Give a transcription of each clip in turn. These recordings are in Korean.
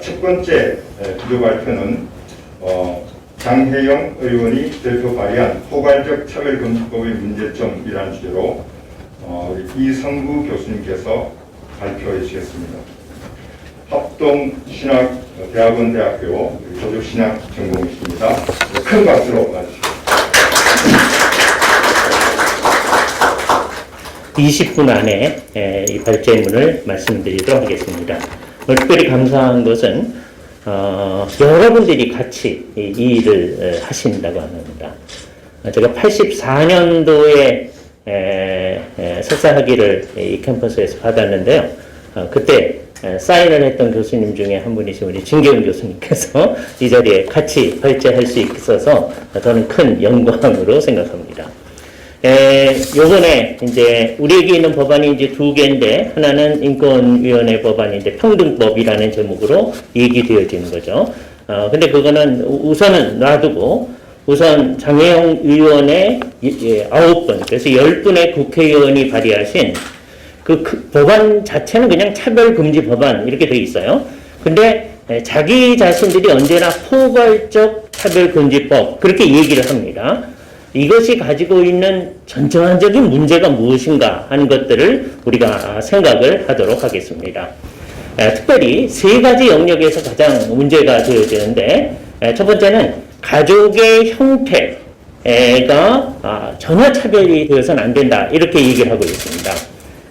첫 번째 기조 발표는 장혜영 의원이 대표 발의한 포괄적 차별금지법의 문제점이라는 주제로 이성구 교수님께서 발표해 주시겠습니다. 합동신학대학원대학교 조직신학 전공이십니다. 큰 박수로 맞으시죠. 20분 안에 이 발제문을 말씀드리도록 하겠습니다. 특별히 감사한 것은 여러분들이 같이 이 일을 하신다고 합니다. 제가 84년도에 석사학위를 이 캠퍼스에서 받았는데요. 그때 사인을 했던 교수님 중에 한 분이신 우리 진경훈 교수님께서 이 자리에 같이 발제할 수 있어서 저는 큰 영광으로 생각합니다. 요번에 이제 우리에게 있는 법안이 이제 두 개인데, 하나는 인권위원회 법안인데 평등법이라는 제목으로 얘기되어지는 거죠. 근데 그거는 우선은 놔두고, 우선 장혜영 의원의 9분, 그래서 10분의 국회의원이 발의하신 그 법안 자체는 그냥 차별금지 법안 이렇게 돼 있어요. 근데 자기 자신들이 언제나 포괄적 차별금지법 그렇게 얘기를 합니다. 이것이 가지고 있는 전반적인 문제가 무엇인가 하는 것들을 우리가 생각을 하도록 하겠습니다. 특별히 세 가지 영역에서 가장 문제가 되어지는데, 첫 번째는 가족의 형태가 전혀 차별이 되어서는 안 된다 이렇게 얘기를 하고 있습니다.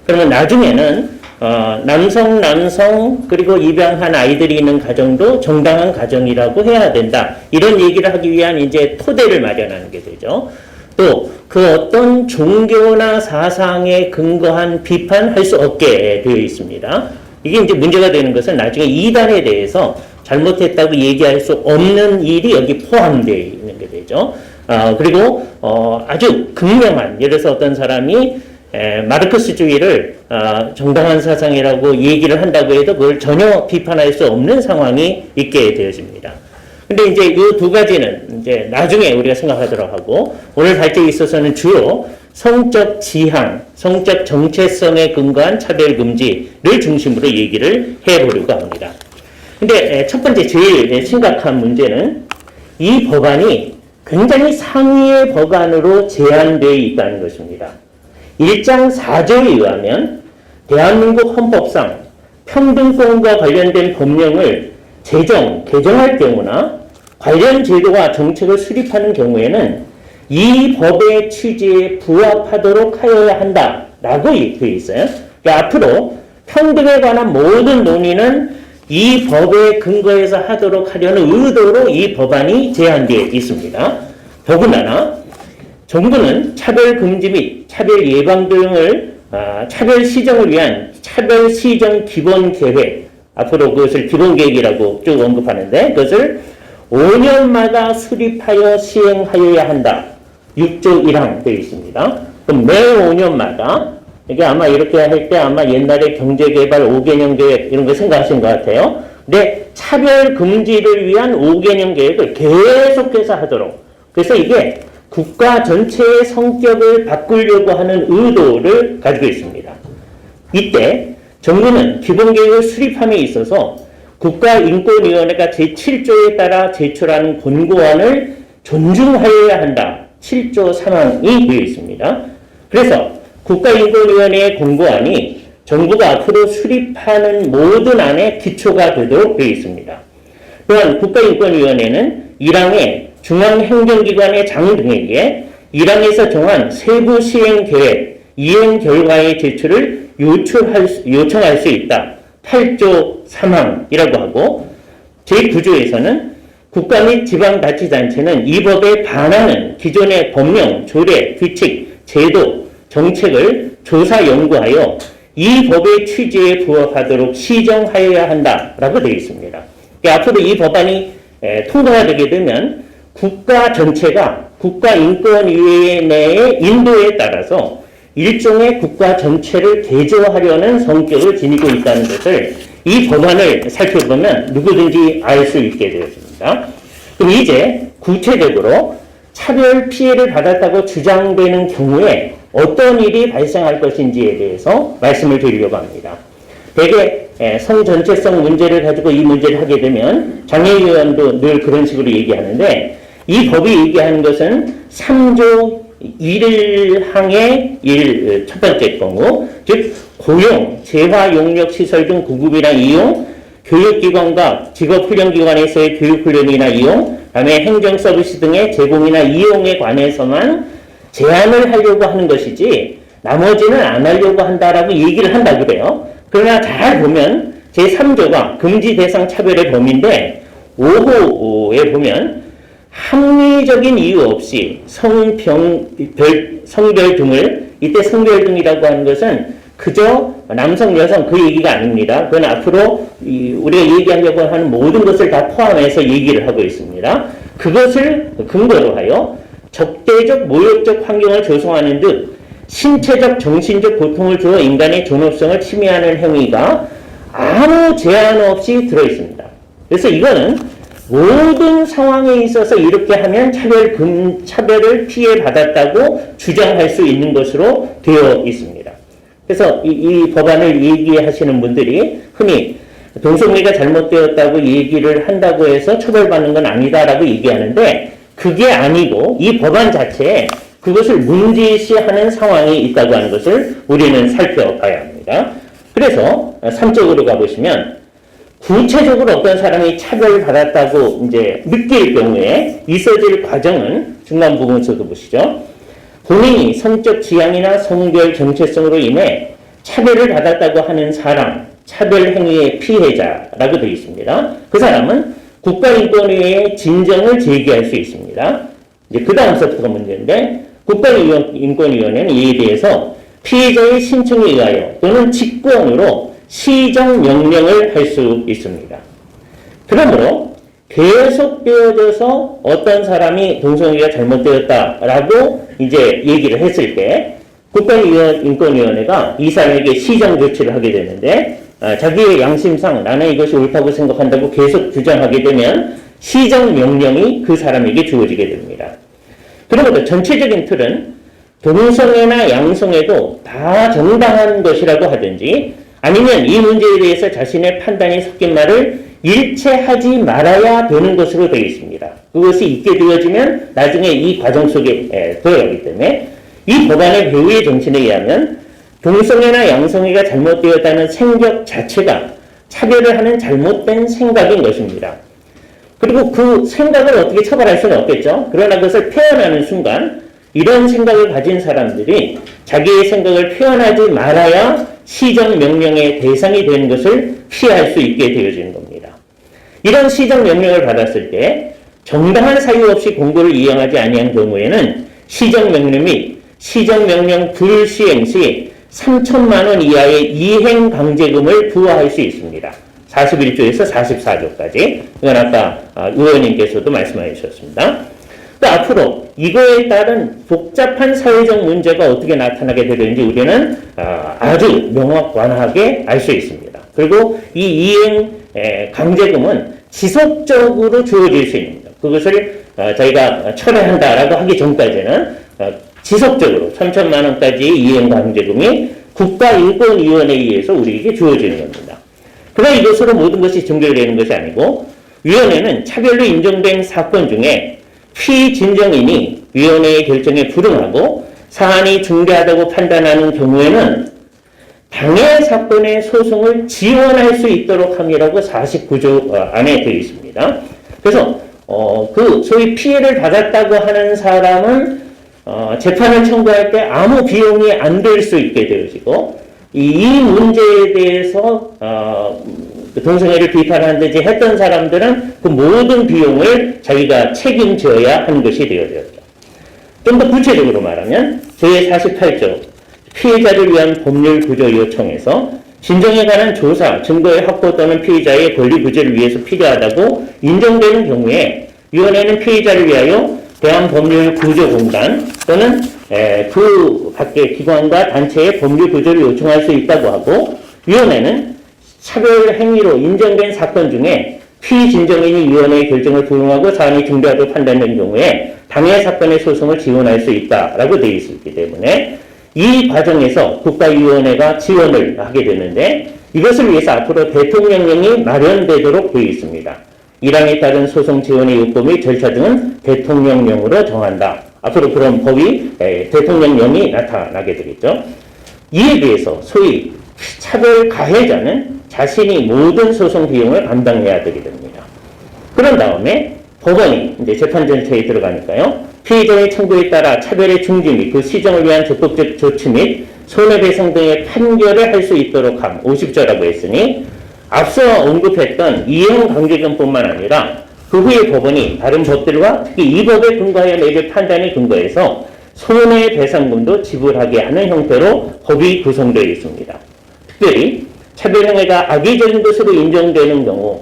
그러면 나중에는 남성 그리고 입양한 아이들이 있는 가정도 정당한 가정이라고 해야 된다. 이런 얘기를 하기 위한 이제 토대를 마련하는 게 되죠. 또 그 어떤 종교나 사상에 근거한 비판할 수 없게 되어 있습니다. 이게 이제 문제가 되는 것은 나중에 이단에 대해서 잘못했다고 얘기할 수 없는 일이 여기 포함되어 있는 게 되죠. 그리고 아주 극명한, 예를 들어서 어떤 사람이 마르크스주의를 정당한 사상이라고 얘기를 한다고 해도 그걸 전혀 비판할 수 없는 상황이 있게 되어집니다. 근데 이제 이 두 가지는 이제 나중에 우리가 생각하도록 하고, 오늘 발제에 있어서는 주로 성적 지향, 성적 정체성에 근거한 차별금지를 중심으로 얘기를 해보려고 합니다. 근데 첫 번째 제일 심각한 문제는 이 법안이 굉장히 상위의 법안으로 제한되어 있다는 것입니다. 1장 4조에 의하면 대한민국 헌법상 평등권과 관련된 법령을 개정할 경우나 관련 제도와 정책을 수립하는 경우에는 이 법의 취지에 부합하도록 하여야 한다라고 되어 있어요. 그러니까 앞으로 평등에 관한 모든 논의는 이 법에 근거해서 하도록 하려는 의도로 이 법안이 제한되어 있습니다. 더군다나 정부는 차별 금지 및 차별 예방 등을 차별 시정을 위한 차별 시정 기본 계획, 앞으로 그것을 기본 계획이라고 쭉 언급하는데, 그것을 5년마다 수립하여 시행하여야 한다. 6조 1항 되어 있습니다. 그럼 매 5년마다, 이게 아마 이렇게 할 때 아마 옛날에 경제개발 5개년 계획 이런 거 생각하신 것 같아요. 근데 차별 금지를 위한 5개년 계획을 계속해서 하도록. 그래서 이게 국가 전체의 성격을 바꾸려고 하는 의도를 가지고 있습니다. 이때 정부는 기본계획을 수립함에 있어서 국가인권위원회가 제7조에 따라 제출하는 권고안을 존중하여야 한다. 7조 3항이 되어 있습니다. 그래서 국가인권위원회의 권고안이 정부가 앞으로 수립하는 모든 안의 기초가 되도록 되어 있습니다. 또한 국가인권위원회는 1항에 중앙행정기관의 장 등에게 1항에서 정한 세부 시행계획, 이행 결과의 제출을 요청할 수 있다. 8조 3항이라고 하고, 제9조에서는 국가 및 지방자치단체는 이 법에 반하는 기존의 법령, 조례, 규칙, 제도, 정책을 조사 연구하여 이 법의 취지에 부합하도록 시정하여야 한다라고 되어 있습니다. 그러니까 앞으로 이 법안이 통과가 되게 되면 국가 전체가 국가인권위원회의 인도에 따라서 일종의 국가 전체를 개조하려는 성격을 지니고 있다는 것을 이 법안을 살펴보면 누구든지 알 수 있게 되었습니다. 그럼 이제 구체적으로 차별 피해를 받았다고 주장되는 경우에 어떤 일이 발생할 것인지에 대해서 말씀을 드리려고 합니다. 대개 성 전체성 문제를 가지고 이 문제를 하게 되면 장애위원도 늘 그런 식으로 얘기하는데 이 법이 얘기하는 것은 3조 1항의 1 첫 번째 경우 즉 고용, 재화, 용역, 시설 등 구급이나 이용, 교육기관과 직업훈련기관에서의 교육훈련이나 이용, 다음에 행정서비스 등의 제공이나 이용에 관해서만 제한을 하려고 하는 것이지 나머지는 안 하려고 한다라고 얘기를 한다 그래요. 그러나 잘 보면 제3조가 금지 대상 차별의 범위인데 5호에 보면 합리적인 이유 없이 성별 등을 이때 성별 등이라고 하는 것은 그저 남성, 여성 그 얘기가 아닙니다. 그건 앞으로 우리가 얘기하려고 하는 모든 것을 다 포함해서 얘기를 하고 있습니다. 그것을 근거로 하여 적대적, 모욕적 환경을 조성하는 듯 신체적, 정신적 고통을 주어 인간의 존엄성을 침해하는 행위가 아무 제한 없이 들어있습니다. 그래서 이거는 모든 상황에 있어서 이렇게 하면 차별을 피해받았다고 주장할 수 있는 것으로 되어 있습니다. 그래서 이 법안을 얘기하시는 분들이 흔히 동성애가 잘못되었다고 얘기를 한다고 해서 처벌받는 건 아니다라고 얘기하는데 그게 아니고 이 법안 자체에 그것을 문제시하는 상황이 있다고 하는 것을 우리는 살펴봐야 합니다. 그래서 3쪽으로 가보시면 구체적으로 어떤 사람이 차별받았다고 이제 느낄 경우에 있어질 과정은 중간 부분에서도 보시죠. 본인이 성적 지향이나 성별 정체성으로 인해 차별을 받았다고 하는 사람, 차별 행위의 피해자라고 되어 있습니다. 그 사람은 국가인권위에 진정을 제기할 수 있습니다. 이제 그 다음서부터가 문제인데 국가인권위원회는 이에 대해서 피해자의 신청에 의하여 또는 직권으로 시정명령을 할 수 있습니다. 그러므로 계속되어져서 어떤 사람이 동성애가 잘못되었다라고 이제 얘기를 했을 때 국가인권위원회가 이 사람에게 시정 조치를 하게 되는데 자기의 양심상 나는 이것이 옳다고 생각한다고 계속 주장하게 되면 시정명령이 그 사람에게 주어지게 됩니다. 그리고 전체적인 틀은 동성애나 양성애도 다 정당한 것이라고 하든지 아니면 이 문제에 대해서 자신의 판단이 섞인 말을 일체하지 말아야 되는 것으로 되어 있습니다. 그것이 있게 되어지면 나중에 이 과정 속에 들어가기 때문에 이 법안의 배후의 정신에 의하면 동성애나 양성애가 잘못되었다는 생각 자체가 차별을 하는 잘못된 생각인 것입니다. 그리고 그 생각을 어떻게 처벌할 수는 없겠죠. 그러나 그것을 표현하는 순간 이런 생각을 가진 사람들이 자기의 생각을 표현하지 말아야 시정명령의 대상이 되는 것을 피할 수 있게 되어지는 겁니다. 이런 시정명령을 받았을 때 정당한 사유 없이 공고를 이행하지 아니한 경우에는 시정명령 및 시정명령 불시행 시 3천만 원 이하의 이행강제금을 부과할 수 있습니다. 41조에서 44조까지. 이건 아까 의원님께서도 말씀해 주셨습니다. 또 앞으로 이거에 따른 복잡한 사회적 문제가 어떻게 나타나게 되는지 우리는 아주 명확하게 알 수 있습니다. 그리고 이 이행 강제금은 지속적으로 주어질 수 있습니다. 그것을 저희가 철회한다라고 하기 전까지는 지속적으로 3천만 원까지의 이행 강제금이 국가인권위원회에 의해서 우리에게 주어지는 겁니다. 그러나 이것으로 모든 것이 종결되는 것이 아니고 위원회는 차별로 인정된 사건 중에 피진정인이 위원회의 결정에 불응하고 사안이 중대하다고 판단하는 경우에는 당해 사건의 소송을 지원할 수 있도록 함이라고 49조 안에 되어 있습니다. 그래서 그 소위 피해를 받았다고 하는 사람은 재판을 청구할 때 아무 비용이 안 들 수 있게 되어지고 이 문제에 대해서 동성애를 비판한다든지 했던 사람들은 그 모든 비용을 자기가 책임져야 하는 것이 되어졌죠. 좀 더 구체적으로 말하면 제48조 피해자를 위한 법률 구조 요청에서 진정에 관한 조사, 증거의 확보 또는 피해자의 권리 구제를 위해서 필요하다고 인정되는 경우에 위원회는 피해자를 위하여 대한법률구조공단 또는 그 각계 기관과 단체의 법률 구조를 요청할 수 있다고 하고 위원회는 차별 행위로 인정된 사건 중에 피진정인이 위원회의 결정을 불응하고 사안이 중대하다고 판단된 경우에 당해 사건의 소송을 지원할 수 있다라고 되어 있기 때문에 이 과정에서 국가위원회가 지원을 하게 되는데 이것을 위해서 앞으로 대통령령이 마련되도록 되어 있습니다. 1항에 따른 소송 지원의 요건 및 절차 등은 대통령령으로 정한다. 앞으로 그런 법이 대통령령이 나타나게 되겠죠. 이에 비해서 소위 차별 가해자는 자신이 모든 소송 비용을 감당해야 되게 됩니다. 그런 다음에 법원이 이제 재판 절차에 들어가니까요. 피해자의 청구에 따라 차별의 중지 및 그 시정을 위한 적극적 조치 및 손해배상 등의 판결을 할 수 있도록 함 50조라고 했으니 앞서 언급했던 이행 관계금뿐만 아니라 그 후에 법원이 다른 법들과 특히 이 법에 근거하여 내릴 판단에 근거해서 손해배상금도 지불하게 하는 형태로 법이 구성되어 있습니다. 특별히 차별행위가 악의적인 것으로 인정되는 경우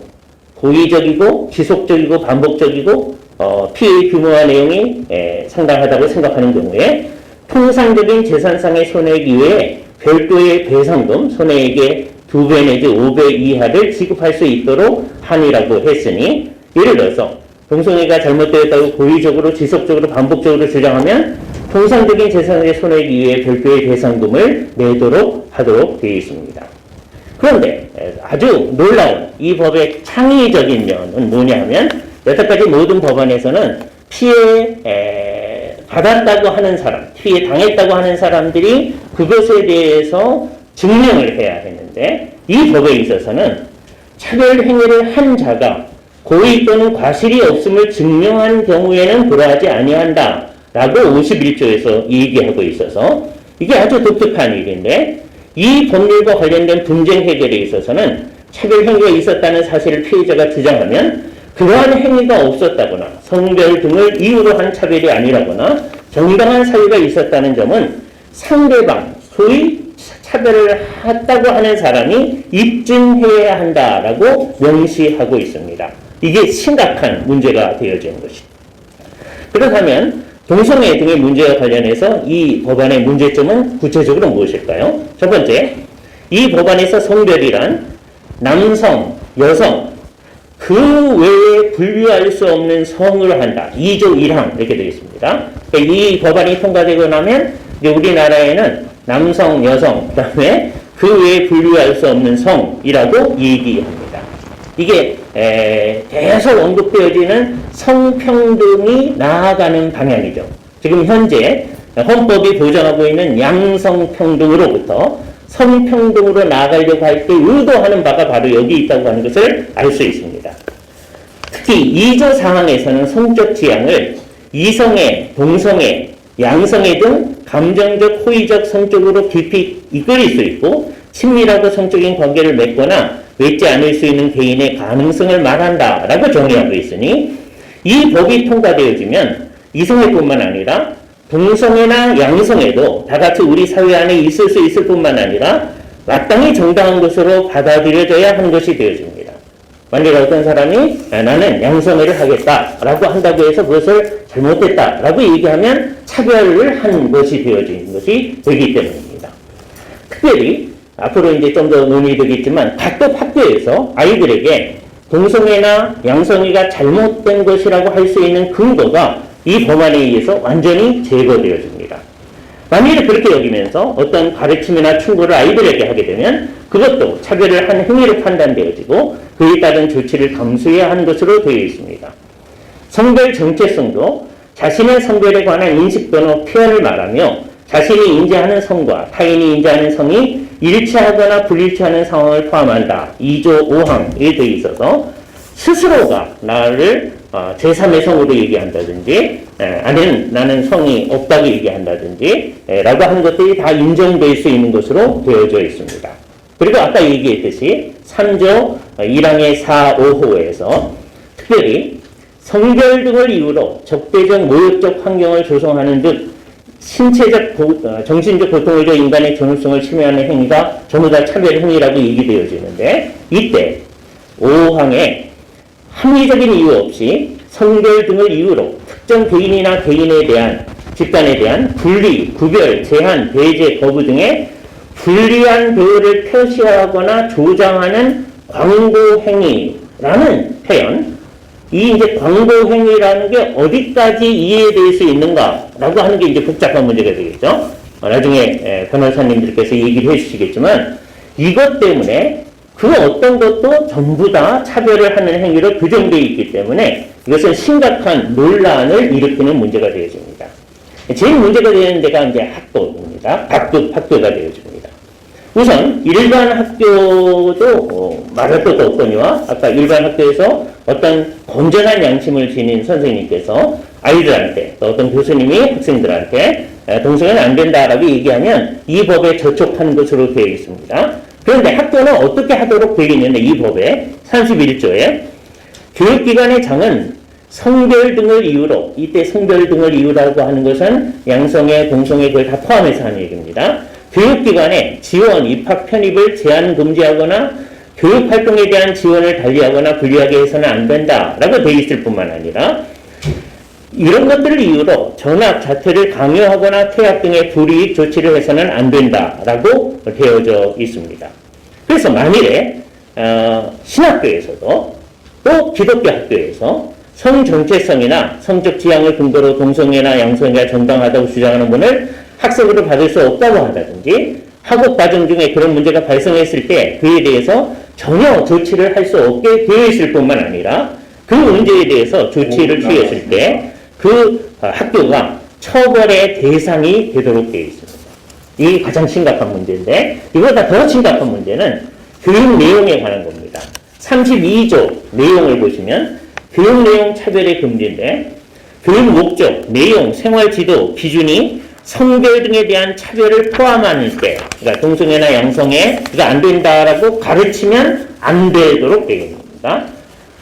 고의적이고 지속적이고 반복적이고 피해의 규모와 내용이 상당하다고 생각하는 경우에 통상적인 재산상의 손해액 이외에 별도의 배상금, 손해액의 2배 내지 5배 이하를 지급할 수 있도록 한이라고 했으니 예를 들어서 동성애가 잘못되었다고 고의적으로 지속적으로 반복적으로 주장하면 통상적인 재산의 손해액 이외에 별도의 배상금을 내도록 하도록 되어 있습니다. 그런데 아주 놀라운 이 법의 창의적인 면은 뭐냐 하면 여태까지 모든 법안에서는 피해 받았다고 하는 사람, 피해 당했다고 하는 사람들이 그것에 대해서 증명을 해야 했는데 이 법에 있어서는 차별 행위를 한 자가 고의 또는 과실이 없음을 증명한 경우에는 그러하지 아니한다 라고 51조에서 얘기하고 있어서 이게 아주 독특한 일인데 이 법률과 관련된 분쟁 해결에 있어서는 차별 행위가 있었다는 사실을 피해자가 주장하면 그러한 행위가 없었다거나 성별 등을 이유로 한 차별이 아니라거나 정당한 사유가 있었다는 점은 상대방, 소위 차별을 했다고 하는 사람이 입증해야 한다라고 명시하고 있습니다. 이게 심각한 문제가 되어지는 것이죠. 그렇다면 동성애 등의 문제와 관련해서 이 법안의 문제점은 구체적으로 무엇일까요? 첫 번째, 이 법안에서 성별이란 남성, 여성, 그 외에 분류할 수 없는 성을 한다. 2조 1항 이렇게 되어 있습니다. 그러니까 이 법안이 통과되고 나면 이제 우리나라에는 남성, 여성, 그 다음에 그 외에 분류할 수 없는 성이라고 얘기합니다. 이게 계속 언급되어지는 성평등이 나아가는 방향이죠. 지금 현재 헌법이 보장하고 있는 양성평등으로부터 성평등으로 나아가려고 할 때 의도하는 바가 바로 여기 있다고 하는 것을 알 수 있습니다. 특히 2조 상항에서는 성적 지향을 이성애, 동성애, 양성애 등 감정적, 호의적 성적으로 깊이 이끌릴 수 있고 친밀하고 성적인 관계를 맺거나 맺지 않을 수 있는 개인의 가능성을 말한다라고 정의하고 있으니 이 법이 통과되어지면 이성애뿐만 아니라 동성애나 양성애도 다 같이 우리 사회 안에 있을 수 있을 뿐만 아니라 마땅히 정당한 것으로 받아들여져야 하는 것이 되어집니다. 만약 어떤 사람이 나는 양성애를 하겠다라고 한다고 해서 그것을 잘못했다라고 얘기하면 차별을 한 것이 되어지는 것이 되기 때문입니다. 특별히 앞으로 이제 좀 더 논의되겠지만 각급 학교에서 아이들에게 동성애나 양성애가 잘못된 것이라고 할 수 있는 근거가 이 법안에 의해서 완전히 제거되어집니다. 만일 그렇게 여기면서 어떤 가르침이나 충고를 아이들에게 하게 되면 그것도 차별을 한 행위로 판단되어지고 그에 따른 조치를 감수해야 하는 것으로 되어 있습니다. 성별 정체성도 자신의 성별에 관한 인식 또는 표현을 말하며 자신이 인지하는 성과 타인이 인지하는 성이 일치하거나 불일치하는 상황을 포함한다. 2조 5항에 되어 있어서 스스로가 나를 제3의 성으로 얘기한다든지 아니면 나는 성이 없다고 얘기한다든지 라고 하는 것들이 다 인정될 수 있는 것으로 되어져 있습니다. 그리고 아까 얘기했듯이 3조 1항의 4, 5호에서 특별히 성별 등을 이유로 적대적 모욕적 환경을 조성하는 듯 신체적, 정신적 고통을 줘 인간의 존엄성을 침해하는 행위가 전부 다 차별 행위라고 얘기되어지는데 이때 5항에 합리적인 이유 없이 성별 등을 이유로 특정 개인이나 개인에 대한 집단에 대한 분리, 구별, 제한, 배제, 거부 등의 불리한 대우를 표시하거나 조장하는 광고 행위라는 표현. 이 이제 광고 행위라는 게 어디까지 이해될 수 있는가라고 하는 게 이제 복잡한 문제가 되겠죠. 나중에 변호사님들께서 얘기를 해주시겠지만 이것 때문에 그 어떤 것도 전부 다 차별을 하는 행위로 규정되어 있기 때문에 이것은 심각한 논란을 일으키는 문제가 되어집니다. 제일 문제가 되는 데가 이제 학교입니다. 학교가 되어집니다. 우선 일반 학교도 말할 것도 없거니와 아까 일반 학교에서 어떤 건전한 양심을 지닌 선생님께서 아이들한테 또 어떤 교수님이 학생들한테 동성애는 안 된다라고 얘기하면 이 법에 저촉하는 것으로 되어 있습니다. 그런데 학교는 어떻게 하도록 되어 있는데 이 법에 31조에 교육기관의 장은 성별 등을 이유로, 이때 성별 등을 이유라고 하는 것은 양성애, 동성애 그걸 다 포함해서 하는 얘기입니다. 교육기관에 지원, 입학, 편입을 제한 금지하거나 교육활동에 대한 지원을 달리하거나 불리하게 해서는 안 된다라고 되어 있을 뿐만 아니라 이런 것들을 이유로 전학, 자퇴를 강요하거나 퇴학 등의 불이익 조치를 해서는 안 된다라고 되어져 있습니다. 그래서 만일에 신학교에서도 또 기독교 학교에서 성 정체성이나 성적 지향을 근거로 동성애나 양성애가 정당하다고 주장하는 분을 학생으로 받을 수 없다고 한다든지 학업 과정 중에 그런 문제가 발생했을 때 그에 대해서 전혀 조치를 할 수 없게 되어 있을 뿐만 아니라 그 문제에 대해서 조치를 취했을 때 그 학교가 처벌의 대상이 되도록 되어 있습니다. 이게 가장 심각한 문제인데 이보다 더 심각한 문제는 교육 내용에 관한 겁니다. 32조 내용을 보시면 교육 내용 차별의 금지인데 교육 목적, 내용, 생활 지도, 기준이 성별 등에 대한 차별을 포함하는 때, 그러니까 동성애나 양성애가 안 된다라고 가르치면 안 되도록 되어 있습니다.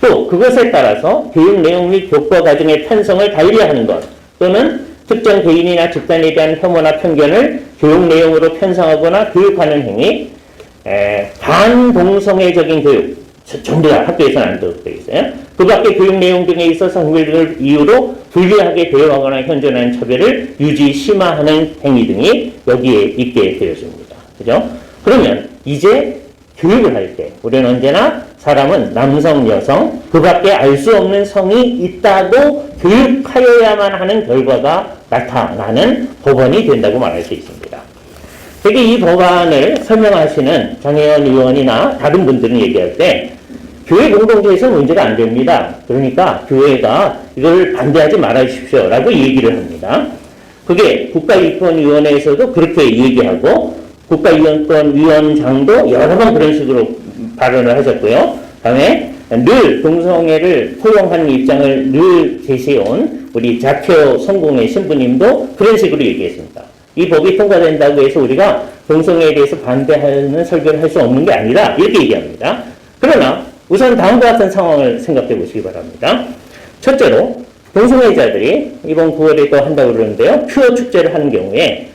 또 그것에 따라서 교육 내용 및 교과 과정의 편성을 달리하는 것 또는 특정 개인이나 집단에 대한 혐오나 편견을 교육 내용으로 편성하거나 교육하는 행위, 반동성애적인 교육, 전부 다 학교에서는 안 되도록 되어 있어요. 그 밖에 교육 내용 등에 있어서 성별 등을 이유로 불리하게 대응하거나 현존하는 차별을 유지, 심화하는 행위 등이 여기에 있게 되었습니다. 그죠? 그러면 이제 교육을 할 때 우리는 언제나 사람은 남성, 여성, 그 밖에 알 수 없는 성이 있다고 교육하여야만 하는 결과가 나타나는 법안이 된다고 말할 수 있습니다. 되게 이 법안을 설명하시는 장혜원 의원이나 다른 분들은 얘기할 때 교회 공동체에서 문제가 안 됩니다. 그러니까 교회가 이걸 반대하지 말아주십시오 라고 얘기를 합니다. 그게 국가인권위원회에서도 그렇게 얘기하고 국가인권위원장도 여러 번 그런 식으로 발언을 하셨고요. 다음에 늘 동성애를 포용하는 입장을 늘 제시해온 우리 자표 성공의 신부님도 그런 식으로 얘기했습니다. 이 법이 통과된다고 해서 우리가 동성애에 대해서 반대하는 설교를 할 수 없는 게 아니라 이렇게 얘기합니다. 그러나 우선 다음과 같은 상황을 생각해 보시기 바랍니다. 첫째로 동성애자들이 이번 9월에 또 한다고 그러는데요. 퓨어 축제를 하는 경우에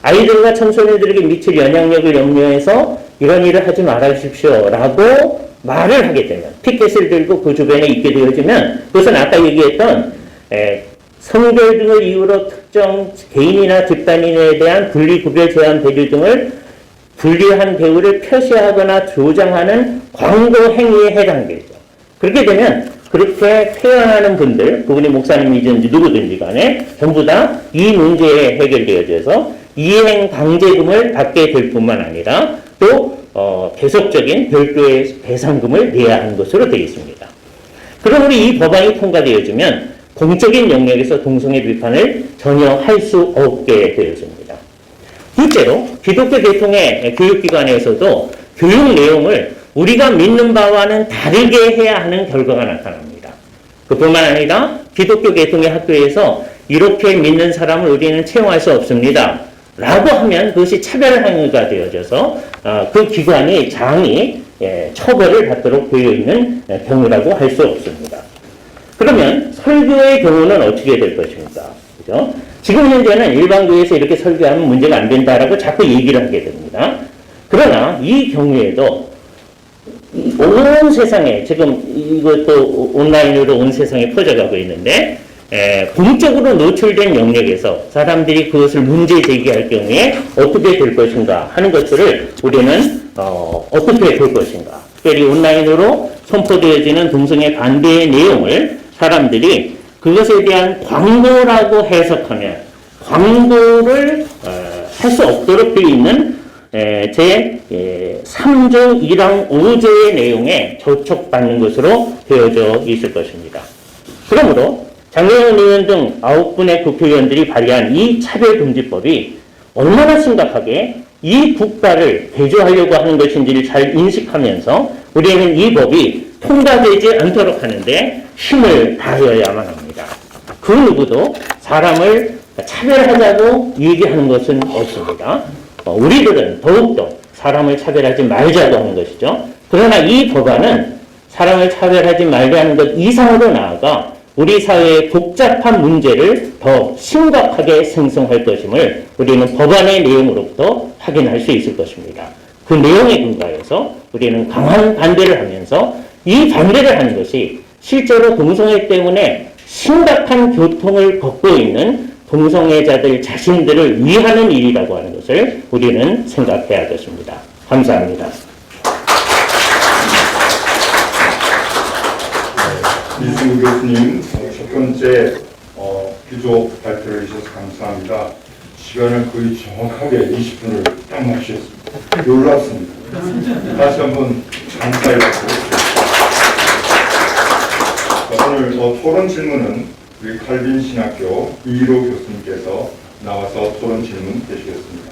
아이들과 청소년들에게 미칠 영향력을 염려해서 이런 일을 하지 말아주십시오 라고 말을 하게 되면 피켓을 들고 그 주변에 있게 되어지면 그것은 아까 얘기했던 성별 등을 이유로 특정 개인이나 집단인에 대한 분리, 구별, 제한, 배려 등을 불리한 대우를 표시하거나 조장하는 광고 행위에 해당되죠. 그렇게 되면 그렇게 표현하는 분들, 그분이 목사님이든지 누구든지 간에 전부 다 이 문제에 해결되어져서 이행 강제금을 받게 될 뿐만 아니라 또 계속적인 별도의 배상금을 내야 하는 것으로 되어 있습니다. 그러므로 이 법안이 통과되어지면 공적인 영역에서 동성애 비판을 전혀 할 수 없게 되어집니다. 둘째로 기독교 계통의 교육기관에서도 교육 내용을 우리가 믿는 바와는 다르게 해야 하는 결과가 나타납니다. 그뿐만 아니라 기독교 계통의 학교에서 이렇게 믿는 사람을 우리는 채용할 수 없습니다. 라고 하면 그것이 차별 행위가 되어져서 그 기관의 장이 처벌을 받도록 되어 있는 경우라고 할 수 없습니다. 그러면 설교의 경우는 어떻게 될 것입니까? 그죠? 지금 현재는 일반 교회에서 이렇게 설교하면 문제가 안 된다라고 자꾸 얘기를 하게 됩니다. 그러나 이 경우에도 온 세상에 지금 이것도 온라인으로 온 세상에 퍼져가고 있는데 공적으로 노출된 영역에서 사람들이 그것을 문제 제기할 경우에 어떻게 될 것인가 하는 것들을 우리는 어떻게 될 것인가. 특별히 온라인으로 선포되어지는 동성애 반대의 내용을 사람들이 그것에 대한 광고라고 해석하면 광고를 할 수 없도록 되어 있는 제 3조 1항 5조의 내용에 저촉받는 것으로 되어져 있을 것입니다. 그러므로 장경원 의원 등 9분의 국회의원들이 발의한 이 차별금지법이 얼마나 심각하게 이 국가를 대조하려고 하는 것인지를 잘 인식하면서 우리는 이 법이 통과되지 않도록 하는데 힘을 다하여야만 합니다. 그 누구도 사람을 차별하자고 얘기하는 것은 없습니다. 우리들은 더욱더 사람을 차별하지 말자고 하는 것이죠. 그러나 이 법안은 사람을 차별하지 말자 하는 것 이상으로 나아가 우리 사회의 복잡한 문제를 더 심각하게 생성할 것임을 우리는 법안의 내용으로부터 확인할 수 있을 것입니다. 그 내용에 근거해서 우리는 강한 반대를 하면서 이 반대를 하는 것이 실제로 동성애 때문에 심각한 고통을 겪고 있는 동성애자들 자신들을 위하는 일이라고 하는 것을 우리는 생각해야겠습니다. 감사합니다. 이승우 교수님, 첫 번째 기조 발표를 해주셔서 감사합니다. 시간을 거의 정확하게 20분을 딱 맞추셨습니다. 놀랍습니다. 다시 한번 감사해드리고 오늘 토론 질문은 우리 칼빈 신학교 이로 교수님께서 나와서 토론 질문 해주겠습니다.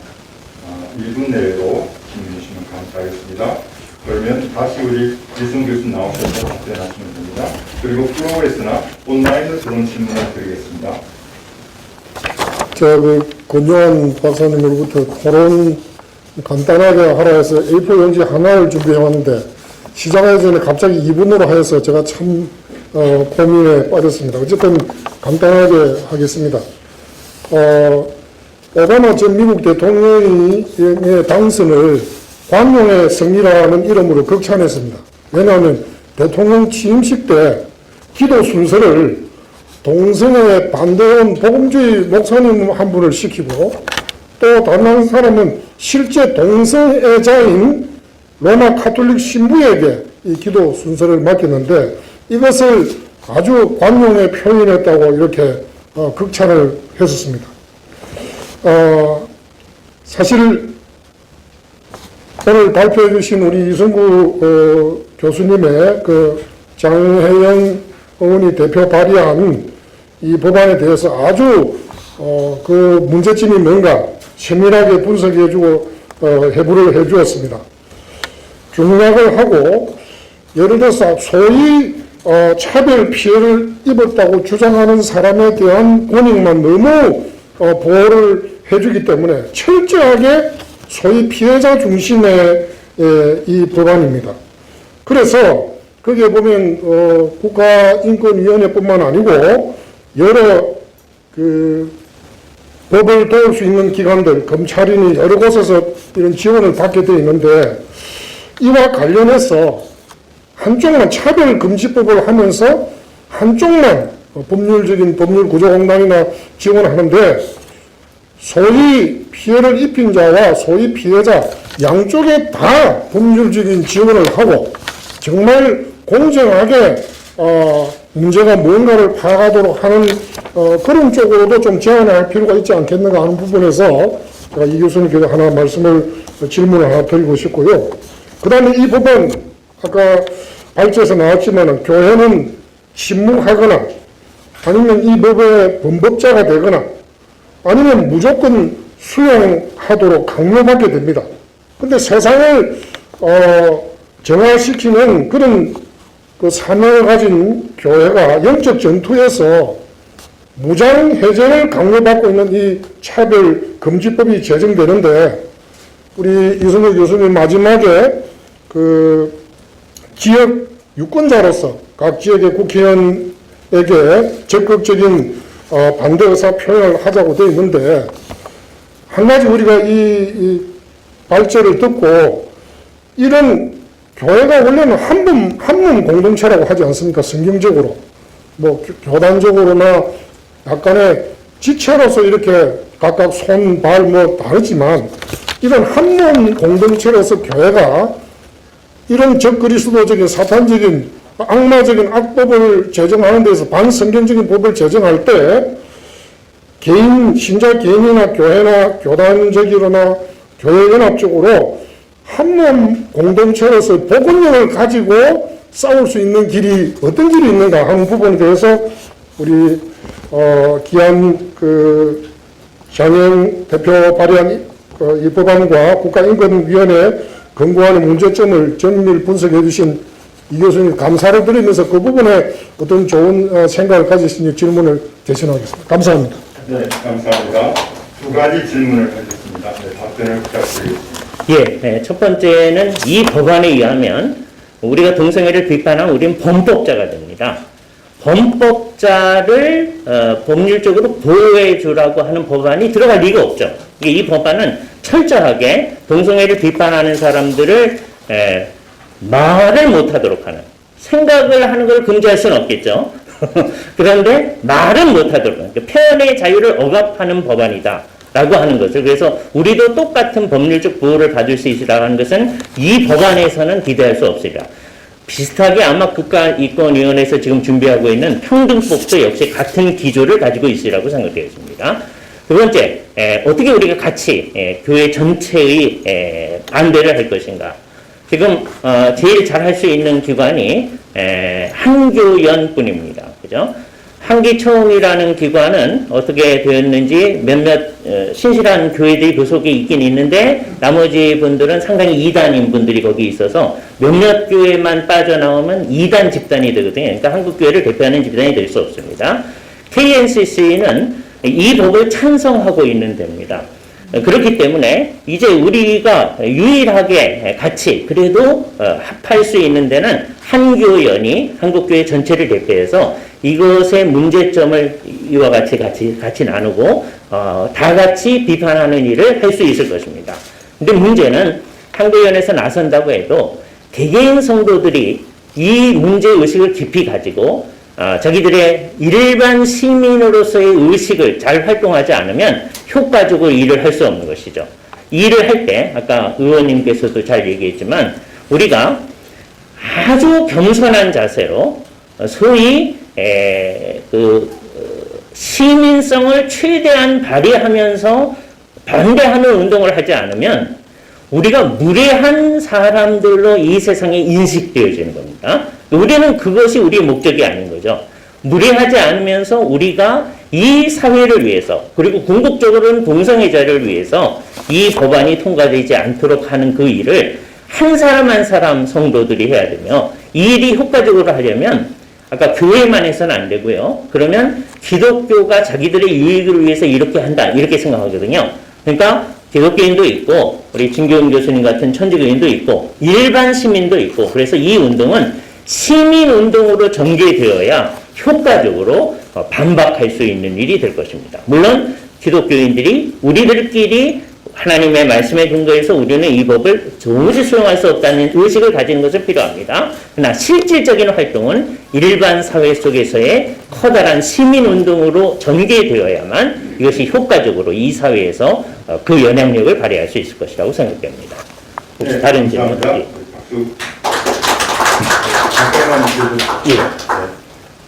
2분 내로 질문해 주시면 감사하겠습니다. 그러면 다시 우리 이승우 교수님 나오셔서 답변하시면 됩니다. 그리고 플로어에서나 온라인으로 토론 질문을 드리겠습니다. 제가 권요한 박사님으로부터 토론 간단하게 하라 해서 A4 용지 하나를 준비해 왔는데 시작하기 전에 갑자기 2분으로 하여서 제가 참 고민에 빠졌습니다. 어쨌든 간단하게 하겠습니다. 오바마 전 미국 대통령의 당선을 관용의 승리라는 이름으로 극찬했습니다. 왜냐하면 대통령 취임식 때 기도 순서를 동성애에 반대한 복음주의 목사님 한 분을 시키고 또 다른 한 사람은 실제 동성애자인 로마 카톨릭 신부에게 이 기도 순서를 맡겼는데 이것을 아주 관용에 표현했다고 이렇게 극찬을 했었습니다. 사실 오늘 발표해 주신 우리 이승구 교수님의 그 장혜영 의원이 대표 발의한 이 법안에 대해서 아주 그 문제점이 뭔가 세밀하게 분석해 주고 해부를 해 주었습니다. 중략을 하고 예를 들어서 소위 차별 피해를 입었다고 주장하는 사람에 대한 권익만 너무 보호를 해주기 때문에 철저하게 소위 피해자 중심의 이 법안입니다. 그래서 거기에 보면 국가인권위원회뿐만 아니고 여러 그 법을 도울 수 있는 기관들, 검찰이니 여러 곳에서 이런 지원을 받게 되어 있는데 이와 관련해서 한쪽만 차별금지법을 하면서 한쪽만 법률 구조공단이나 지원하는데 소위 피해를 입힌 자와 소위 피해자 양쪽에 다 법률적인 지원을 하고 정말 공정하게 문제가 무언가를 파악하도록 하는 그런 쪽으로도 좀 제안할 필요가 있지 않겠는가 하는 부분에서 제가 이 교수님께 하나 질문을 하나 드리고 싶고요. 그 다음에 이 법은 아까 발제에서 나왔지만 교회는 침묵하거나 아니면 이 법의 범법자가 되거나 아니면 무조건 수용하도록 강요받게 됩니다. 근데 세상을 정화시키는 그런 그 사명을 가진 교회가 영적 전투에서 무장 해제를 강요받고 있는 이 차별금지법이 제정되는데 우리 이승우 교수님 마지막에 그 지역 유권자로서 각 지역의 국회의원에게 적극적인 반대 의사 표현을 하자고 되어 있는데 한 가지 우리가 이 발제를 듣고 이런 교회가 원래는 한 몸 공동체라고 하지 않습니까? 성경적으로 뭐 교단적으로나 약간의 지체로서 이렇게 각각 손, 발 뭐 다르지만 이런 한 몸 공동체로서 교회가 이런 적그리스도적인 사탄적인 악마적인 악법을 제정하는 데서 반성경적인 법을 제정할 때 개인, 신자 개인이나 교회나 교단적이거나 교회연합적으로 한 몸 공동체로서 복원력을 가지고 싸울 수 있는 길이 어떤 길이 있는가 하는 부분에 대해서 우리 기한 그 장영 대표 발의한 이 법안과 국가인권위원회 권고안의 문제점을 정밀 분석해 주신 이 교수님 감사를 드리면서 그 부분에 어떤 좋은 생각을 가지신 질문을 대신하겠습니다. 감사합니다. 네, 감사합니다. 두 가지 질문을 하겠습니다. 네, 답변을 부탁드리겠습니다. 예, 네, 첫 번째는 이 법안에 의하면 우리가 동성애를 비판하면 우리는 범법자가 됩니다. 범법자를 법률적으로 보호해 주라고 하는 법안이 들어갈 리가 없죠. 이 법안은 철저하게 동성애를 비판하는 사람들을 말을 못하도록 하는, 생각을 하는 걸 금지할 수는 없겠죠. 그런데 말은 못하도록 하는, 표현의 자유를 억압하는 법안이다 라고 하는 것을, 그래서 우리도 똑같은 법률적 보호를 받을 수 있으라고 하는 것은 이 법안에서는 기대할 수 없으리라. 비슷하게 아마 국가인권위원회에서 지금 준비하고 있는 평등법도 역시 같은 기조를 가지고 있으리라고 생각되었습니다. 두 번째, 어떻게 우리가 같이 교회 전체의 반대를 할 것인가. 지금 제일 잘 할 수 있는 기관이 한교연뿐입니다. 그죠? 한기총이라는 기관은 어떻게 되었는지 몇몇 신실한 교회들이 그 속에 있긴 있는데 나머지 분들은 상당히 이단인 분들이 거기 있어서 몇몇 교회만 빠져나오면 이단 집단이 되거든요. 그러니까 한국교회를 대표하는 집단이 될 수 없습니다. KNCC는 이 법을 찬성하고 있는 데입니다. 그렇기 때문에 이제 우리가 유일하게 같이 그래도 합할 수 있는 데는 한교연이 한국교회 전체를 대표해서 이것의 문제점을 이와 같이 나누고 다 같이 비판하는 일을 할 수 있을 것입니다. 근데 문제는 한교연에서 나선다고 해도 개개인 성도들이 이 문제 의식을 깊이 가지고 자기들의 일반 시민으로서의 의식을 잘 활동하지 않으면 효과적으로 일을 할 수 없는 것이죠. 일을 할 때 아까 의원님께서도 잘 얘기했지만 우리가 아주 겸손한 자세로 소위 시민성을 최대한 발휘하면서 반대하는 운동을 하지 않으면 우리가 무례한 사람들로 이 세상에 인식되어지는 겁니다. 우리는 그것이 우리의 목적이 아닌 거죠. 무례하지 않으면서 우리가 이 사회를 위해서 그리고 궁극적으로는 동성애자를 위해서 이 법안이 통과되지 않도록 하는 그 일을 한 사람 한 사람 성도들이 해야 되며 이 일이 효과적으로 하려면 아까 교회만 해서는 안 되고요. 그러면 기독교가 자기들의 유익을 위해서 이렇게 한다 이렇게 생각하거든요. 그러니까 기독교인도 있고 우리 진교훈 교수님 같은 천주교인도 있고 일반 시민도 있고 그래서 이 운동은 시민운동으로 전개되어야 효과적으로 반박할 수 있는 일이 될 것입니다. 물론 기독교인들이 우리들끼리 하나님의 말씀에 근거해서 우리는 이 법을 도무지 수용할 수 없다는 의식을 가지는 것은 필요합니다. 그러나 실질적인 활동은 일반 사회 속에서의 커다란 시민운동으로 전개되어야만 이것이 효과적으로 이 사회에서 그 영향력을 발휘할 수 있을 것이라고 생각됩니다. 혹시 네, 다른 질문? 감사합니다. 박수. 잠깐만. 예.